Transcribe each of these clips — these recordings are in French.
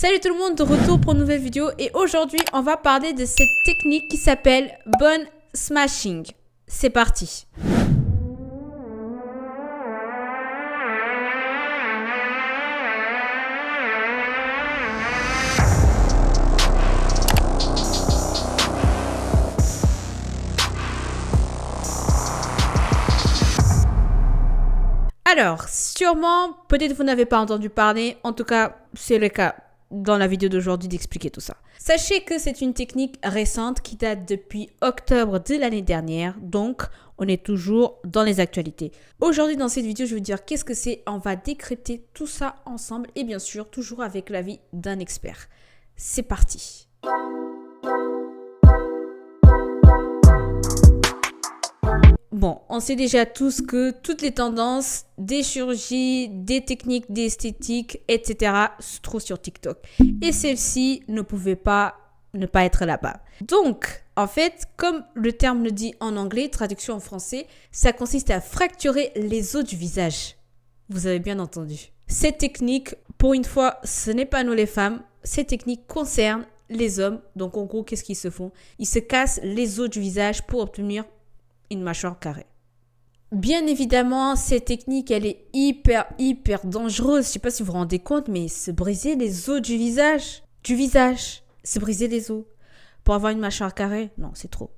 Salut tout le monde, de retour pour une nouvelle vidéo et aujourd'hui on va parler de cette technique qui s'appelle bone smashing. C'est parti. Alors, sûrement, peut-être vous n'avez pas entendu parler, en tout cas c'est le cas dans la vidéo d'aujourd'hui d'expliquer tout ça. Sachez que c'est une technique récente qui date depuis octobre de l'année dernière, donc on est toujours dans les actualités. Aujourd'hui dans cette vidéo, je vais vous dire qu'est-ce que c'est, on va décrypter tout ça ensemble et bien sûr toujours avec l'avis d'un expert. C'est parti. Bon, on sait déjà tous que toutes les tendances des chirurgies, des techniques d'esthétique, etc. se trouvent sur TikTok. Et celle-ci ne pouvait pas ne pas être là-bas. Donc, en fait, comme le terme le dit en anglais, traduction en français, ça consiste à fracturer les os du visage. Vous avez bien entendu. Cette technique, pour une fois, ce n'est pas nous les femmes. Cette technique concerne les hommes. Donc, en gros, qu'est-ce qu'ils se font? Ils se cassent les os du visage pour obtenir une mâchoire carrée. Bien évidemment, cette technique, elle est hyper dangereuse. Je ne sais pas si vous vous rendez compte, mais se briser les os du visage, se briser les os pour avoir une mâchoire carrée, non, c'est trop.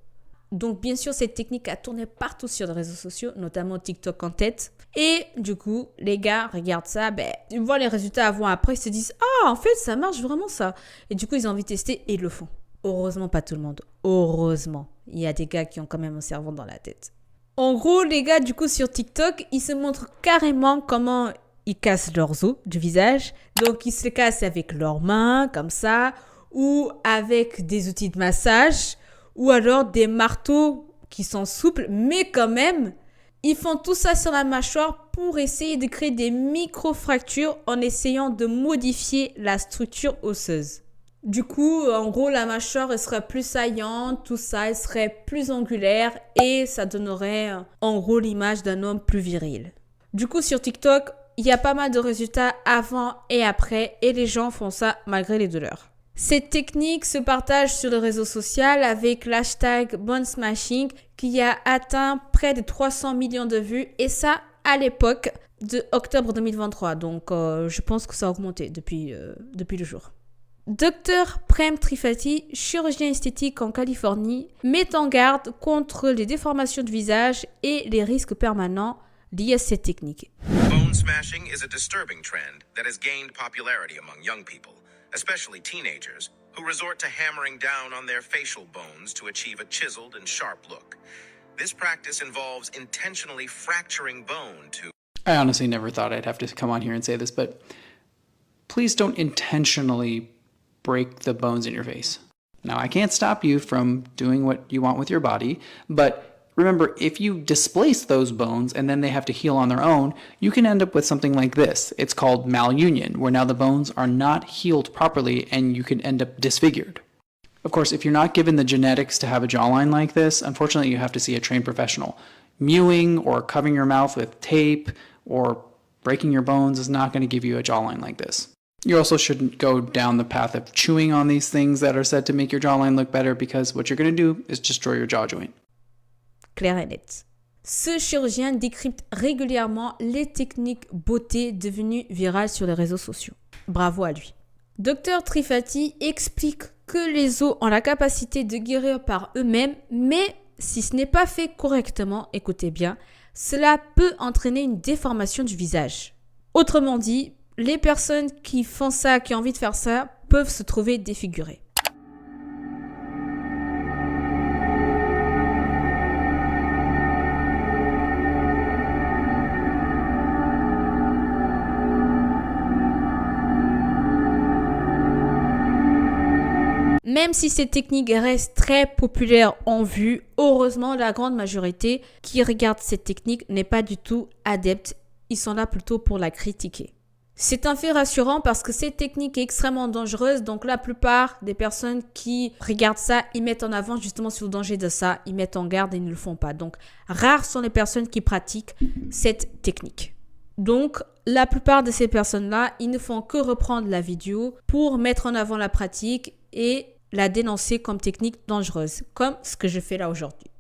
Donc, bien sûr, cette technique a tourné partout sur les réseaux sociaux, notamment TikTok en tête. Et du coup, les gars regardent ça, ils voient les résultats avant, après, ils se disent « Ah, en fait, ça marche vraiment ça !» Et du coup, ils ont envie de tester et ils le font. Heureusement, pas tout le monde. Heureusement. Il y a des gars qui ont quand même un cerveau dans la tête. En gros, les gars, du coup, sur TikTok, ils se montrent carrément comment ils cassent leurs os du visage. Donc, ils se cassent avec leurs mains, comme ça, ou avec des outils de massage, ou alors des marteaux qui sont souples, mais quand même, ils font tout ça sur la mâchoire pour essayer de créer des micro-fractures en essayant de modifier la structure osseuse. Du coup, en gros, la mâchoire elle serait plus saillante, tout ça, elle serait plus angulaire et ça donnerait en gros l'image d'un homme plus viril. Du coup, sur TikTok, il y a pas mal de résultats avant et après et les gens font ça malgré les douleurs. Cette technique se partage sur le réseau social avec l'hashtag bone smashing qui a atteint près de 300 millions de vues et ça à l'époque de octobre 2023. Donc, je pense que ça a augmenté depuis le jour. Dr Prem Tripathi, chirurgien esthétique en Californie, met en garde contre les déformations de visage et les risques permanents liés à cette technique. Bone smashing is a disturbing trend that has gained popularity among young people, especially teenagers, who resort to hammering down on their facial bones to achieve a chiseled and sharp look. This practice involves intentionally fracturing bone to... I honestly never thought I'd have to come on here and say this, but please don't intentionally break the bones in your face. Now, I can't stop you from doing what you want with your body, but remember, if you displace those bones and then they have to heal on their own, you can end up with something like this. It's called malunion, where now the bones are not healed properly and you can end up disfigured. Of course, if you're not given the genetics to have a jawline like this, unfortunately, you have to see a trained professional. Mewing or covering your mouth with tape or breaking your bones is not going to give you a jawline like this. You also shouldn't go down the path of chewing on these things that are said to make your jawline look better because what you're going to do is destroy your jaw joint. Clair et net. Ce chirurgien décrypte régulièrement les techniques beauté devenues virales sur les réseaux sociaux. Bravo à lui. Dr Tripathi explique que les os ont la capacité de guérir par eux-mêmes, mais si ce n'est pas fait correctement, écoutez bien, cela peut entraîner une déformation du visage. Autrement dit, les personnes qui font ça, qui ont envie de faire ça, peuvent se trouver défigurées. Même si cette technique reste très populaire en vue, heureusement, la grande majorité qui regarde cette technique n'est pas du tout adepte. Ils sont là plutôt pour la critiquer. C'est un fait rassurant parce que cette technique est extrêmement dangereuse. Donc, la plupart des personnes qui regardent ça, ils mettent en avant justement sur le danger de ça. Ils mettent en garde et ils ne le font pas. Donc, rares sont les personnes qui pratiquent cette technique. Donc, la plupart de ces personnes-là, ils ne font que reprendre la vidéo pour mettre en avant la pratique et la dénoncer comme technique dangereuse, comme ce que je fais là aujourd'hui.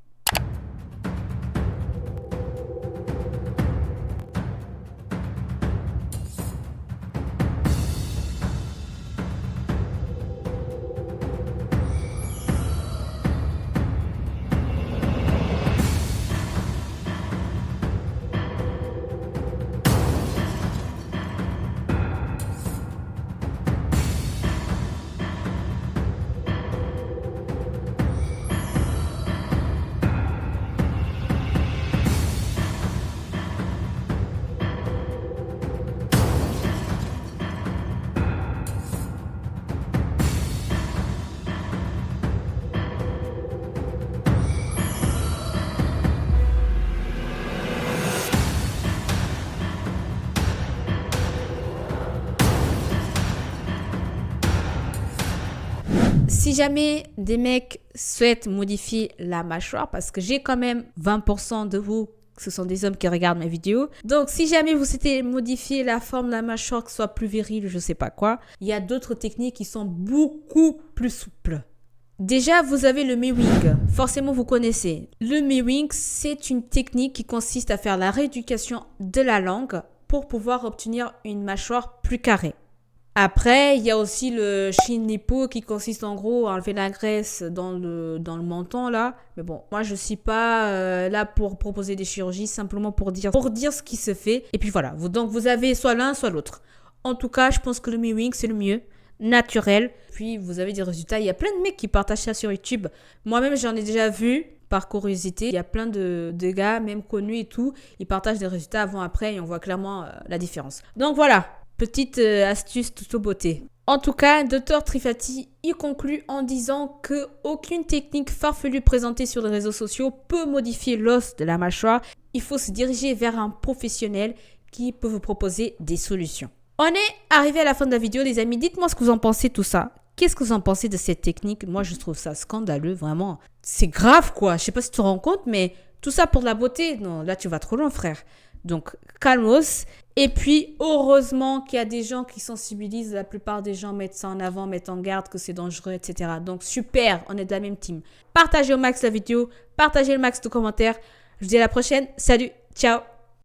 Si jamais des mecs souhaitent modifier la mâchoire, parce que j'ai quand même 20% de vous, ce sont des hommes qui regardent mes vidéos. Donc, si jamais vous souhaitez modifier la forme de la mâchoire, que ce soit plus viril, je sais pas quoi, il y a d'autres techniques qui sont beaucoup plus souples. Déjà, vous avez le mewing. Forcément, vous connaissez. Le mewing, c'est une technique qui consiste à faire la rééducation de la langue pour pouvoir obtenir une mâchoire plus carrée. Après, il y a aussi le shin-nippo qui consiste en gros à enlever la graisse dans le menton là. Mais bon, moi je suis pas là pour proposer des chirurgies, simplement pour dire ce qui se fait. Et puis voilà, donc vous avez soit l'un soit l'autre. En tout cas, je pense que le mewing c'est le mieux, naturel. Puis vous avez des résultats. Il y a plein de mecs qui partagent ça sur YouTube. Moi-même j'en ai déjà vu. Par curiosité, il y a plein de gars, même connus et tout, ils partagent des résultats avant-après et on voit clairement la différence. Donc voilà. Petite astuce toute beauté. En tout cas, Dr Trifati y conclut en disant que aucune technique farfelue présentée sur les réseaux sociaux peut modifier l'os de la mâchoire. Il faut se diriger vers un professionnel qui peut vous proposer des solutions. On est arrivé à la fin de la vidéo, les amis. Dites-moi ce que vous en pensez de tout ça. Qu'est-ce que vous en pensez de cette technique? Moi, je trouve ça scandaleux, vraiment. C'est grave, quoi. Je sais pas si tu te rends compte, mais tout ça pour de la beauté. Non, là, tu vas trop loin, frère. Donc, calmos. Et puis, heureusement qu'il y a des gens qui sensibilisent. La plupart des gens mettent ça en avant, mettent en garde que c'est dangereux, etc. Donc, super, on est de la même team. Partagez au max la vidéo, partagez le max de commentaires. Je vous dis à la prochaine. Salut, ciao.